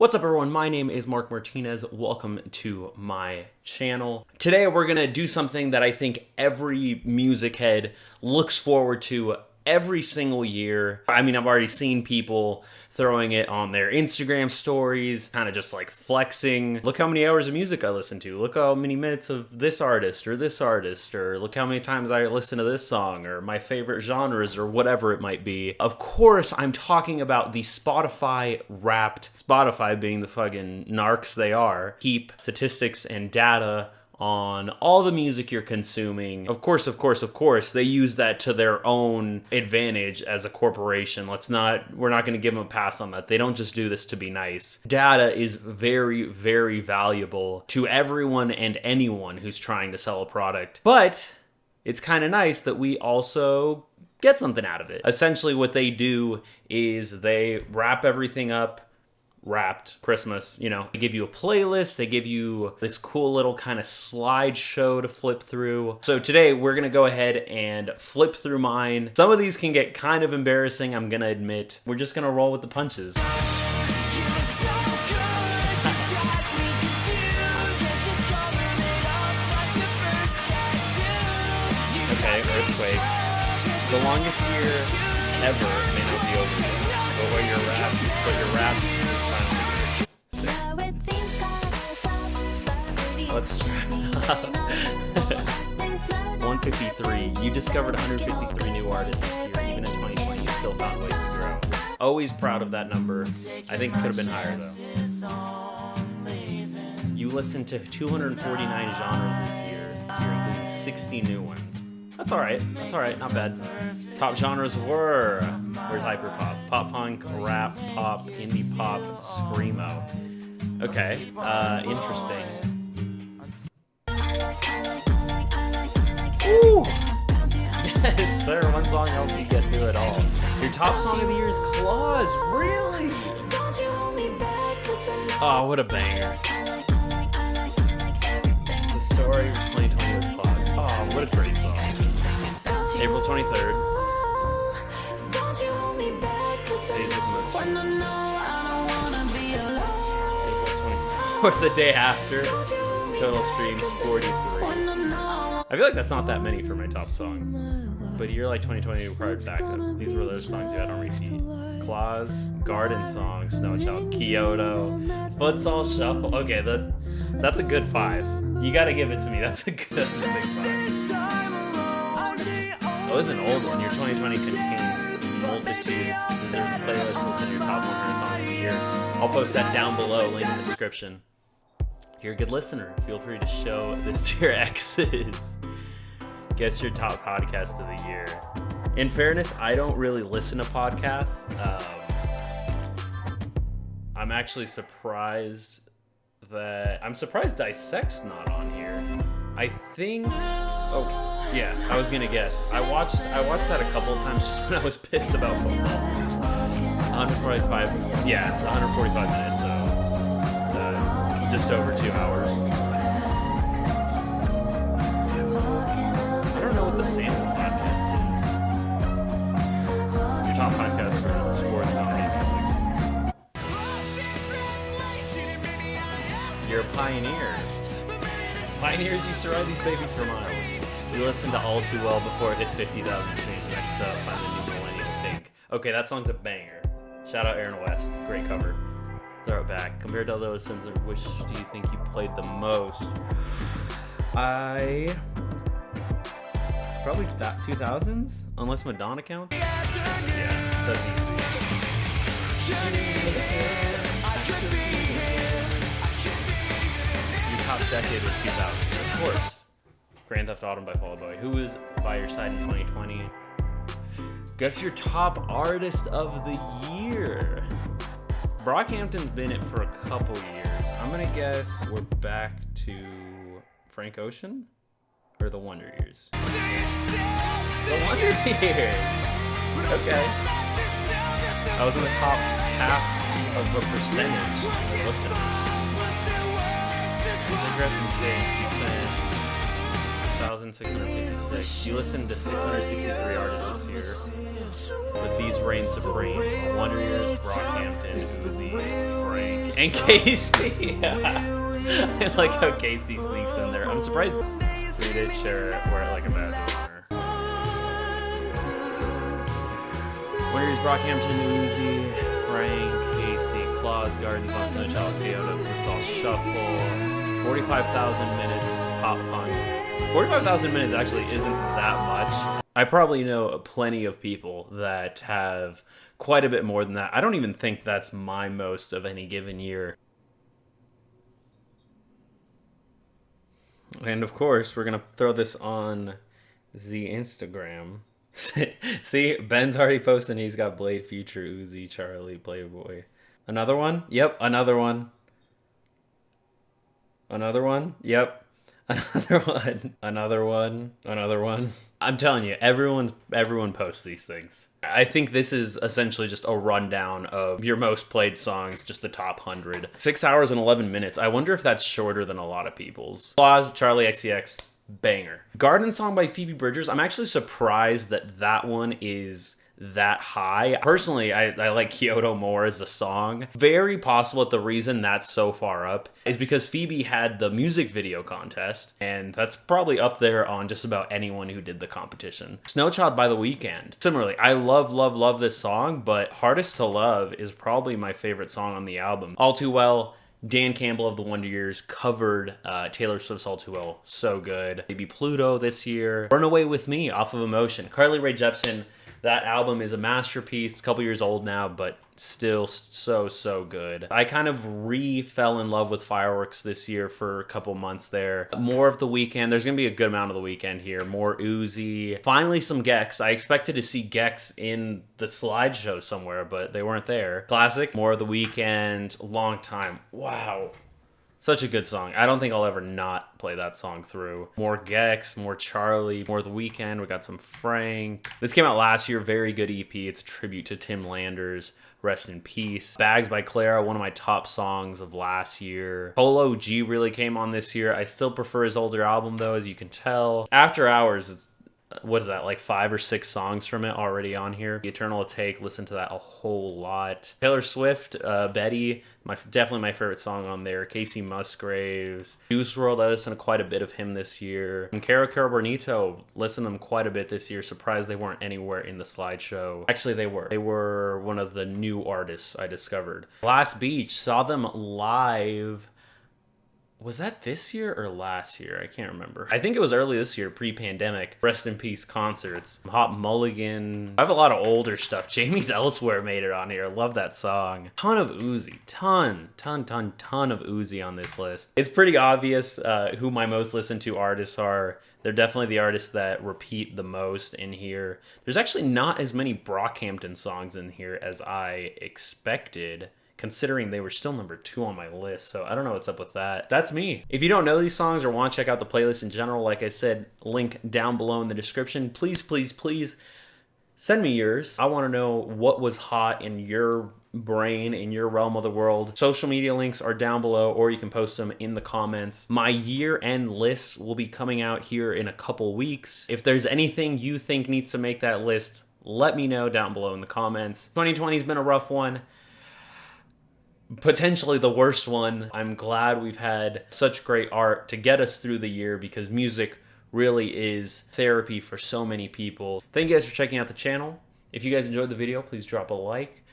What's up everyone, my name is Mark Martinez. Welcome to my channel. Today we're gonna do something that I think every music head looks forward to every single year. I mean, I've already seen people throwing it on their Instagram stories, kind of just like flexing. Look how many hours of music I listen to. Look how many minutes of this artist, or look how many times I listen to this song, or my favorite genres, or whatever it might be. Of course, I'm talking about the Spotify Wrapped, Spotify being the fucking narcs they are, keep statistics and data on all the music you're consuming. Of course, they use that to their own advantage as a corporation. We're not going to give them a pass on that. They don't just do this to be nice. Data is very, very valuable to everyone and anyone who's trying to sell a product. But it's kind of nice that we also get something out of it. Essentially what they do is they wrap everything up, Wrapped Christmas, they give you a playlist, they give you this cool little kind of slideshow to flip through. So today we're gonna go ahead and flip through mine. Some of these can get kind of embarrassing, I'm gonna admit. We're just gonna roll with the punches. Okay, Earthquake. The longest year ever may not be over yet, but what your rap Let's try 153. You discovered 153 new artists this year. Even in 2020, you still found ways to grow. Always proud of that number. I think it could have been higher, though. You listened to 249 genres this year, including 60 new ones. That's all right. Not bad. Top genres were... Where's hyperpop? Pop punk, rap, pop, indie pop, screamo. Okay, interesting. Woo! Yes, sir. One song helps you get through it all. Your top song of the year is Claws. Really? Oh, what a banger. The story of 2020 with Claws. Oh, what a great song. April 23rd. Days with Moose. April 24th. The day after. Total streams 43. I feel like that's not that many for my top song. But a year like 2020 required backup. These were those songs you had on repeat. Claus, Garden Song, Snow Child, Kyoto, Futsal Shuffle. Okay, that's a good 5. You gotta give it to me. That's a good big 5. Oh, this is an old one. Your 2020 contains multitudes. There's a playlist that's in your top 100 songs of the year. I'll post that down below, link in the description. If you're a good listener, feel free to show this to your exes. Guess your top podcast of the year. In fairness, I don't really listen to podcasts. I'm actually surprised Dissect's not on here. I think... Oh, yeah, I was gonna guess. I watched that a couple of times just when I was pissed about football. 145 minutes, so... just over 2 hours. I don't know what the sample podcast is. Your top podcast for sports comedy music. You're a pioneer. Pioneers used to ride these babies for miles. You listened to All Too Well before it hit 50,000 streams. Next up, find the new millennial think. Okay, that song's a banger. Shout out Aaron West. Great cover. Throw it back. Compared to other sins, which do you think you played the most? Probably that 2000s, unless Madonna counts. Yeah, that's easy. Your top decade was 2000s, of course. Grand Theft Auto by Fall Out Boy. Who was by your side in 2020? Guess your top artist of the year. Brockhampton's been it for a couple years. I'm gonna guess we're back to Frank Ocean or the Wonder Years. The Wonder Years. Okay. I was in the top half of a percentage of listeners. Cigarette and Saints, you spent 1,656. You listened to 663 artists this year. But these reign supreme. Wonder Years, Brockhampton, Uzi, Frank, and Casey. I like how Casey sneaks in there. I'm surprised we did share wear it like a badge of honor. Wonder Years, Brockhampton, Uzi, Frank, Casey, Claus, Gardens on Snow Child, Kyoto, Let's All Shuffle, 45,000 minutes, pop punk. 45,000 minutes actually isn't that much. I probably know plenty of people that have quite a bit more than that. I don't even think that's my most of any given year. And of course, we're going to throw this on the Instagram. See, Ben's already posting he's got Blade, Future, Uzi, Charlie, Playboy. Another one? Yep, another one. Another one? Yep. Another one. Another one. Another one. I'm telling you, everyone posts these things. I think this is essentially just a rundown of your most played songs, just the top 100. 6 hours and 11 minutes. I wonder if that's shorter than a lot of people's. Claus, Charlie XCX, banger. Garden Song by Phoebe Bridgers. I'm actually surprised that that one is that high. Personally, I like Kyoto more as a song. Very possible that the reason that's so far up is because Phoebe had the music video contest, and that's probably up there on just about anyone who did the competition. Snow Child by The Weeknd. Similarly, I love this song, but Hardest to Love is probably my favorite song on the album. All Too Well, Dan Campbell of the Wonder Years covered Taylor Swift's All Too Well. So good. Maybe Pluto this year. Run Away With Me off of Emotion. Carly Rae Jepsen. That album is a masterpiece, a couple years old now, but still so good. I kind of fell in love with Fireworks this year for a couple months there. More of The Weeknd. There's going to be a good amount of The Weeknd here. More Uzi. Finally, some Gex. I expected to see Gex in the slideshow somewhere, but they weren't there. Classic. More of The Weeknd. Long Time. Wow. Such a good song. I don't think I'll ever not play that song through. More Gex, more Charlie, more The Weeknd. We got some Frank. This came out last year. Very good EP. It's a tribute to Tim Landers. Rest in peace. Bags by Clara, one of my top songs of last year. Polo G really came on this year. I still prefer his older album though, as you can tell. After Hours is, what is that, like 5 or 6 songs from it already on here. The Eternal Take, listen to that a whole lot. Taylor Swift, Betty, definitely my favorite song on there. Casey Musgraves. Juice WRLD, I listened to quite a bit of him this year. And Cara Bonito, listened to them quite a bit this year. Surprised they weren't anywhere in the slideshow. Actually, they were. They were one of the new artists I discovered. Last Beach, saw them live. Was that this year or last year? I can't remember. I think it was early this year, pre-pandemic. Rest in Peace concerts. Hot Mulligan. I have a lot of older stuff. Jamie's Elsewhere made it on here. Love that song. Ton of Uzi. Ton of Uzi on this list. It's pretty obvious who my most listened to artists are. They're definitely the artists that repeat the most in here. There's actually not as many Brockhampton songs in here as I expected, considering they were still number 2 on my list. So I don't know what's up with that. That's me. If you don't know these songs or want to check out the playlist in general, like I said, link down below in the description. Please send me yours. I want to know what was hot in your brain, in your realm of the world. Social media links are down below, or you can post them in the comments. My year-end list will be coming out here in a couple weeks. If there's anything you think needs to make that list, let me know down below in the comments. 2020 has been a rough one. Potentially the worst one. I'm glad we've had such great art to get us through the year, because music really is therapy for so many people. Thank you guys for checking out the channel. If you guys enjoyed the video, please drop a like.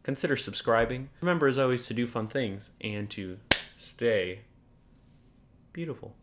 Consider subscribing. Remember, as always, to do fun things and to stay beautiful.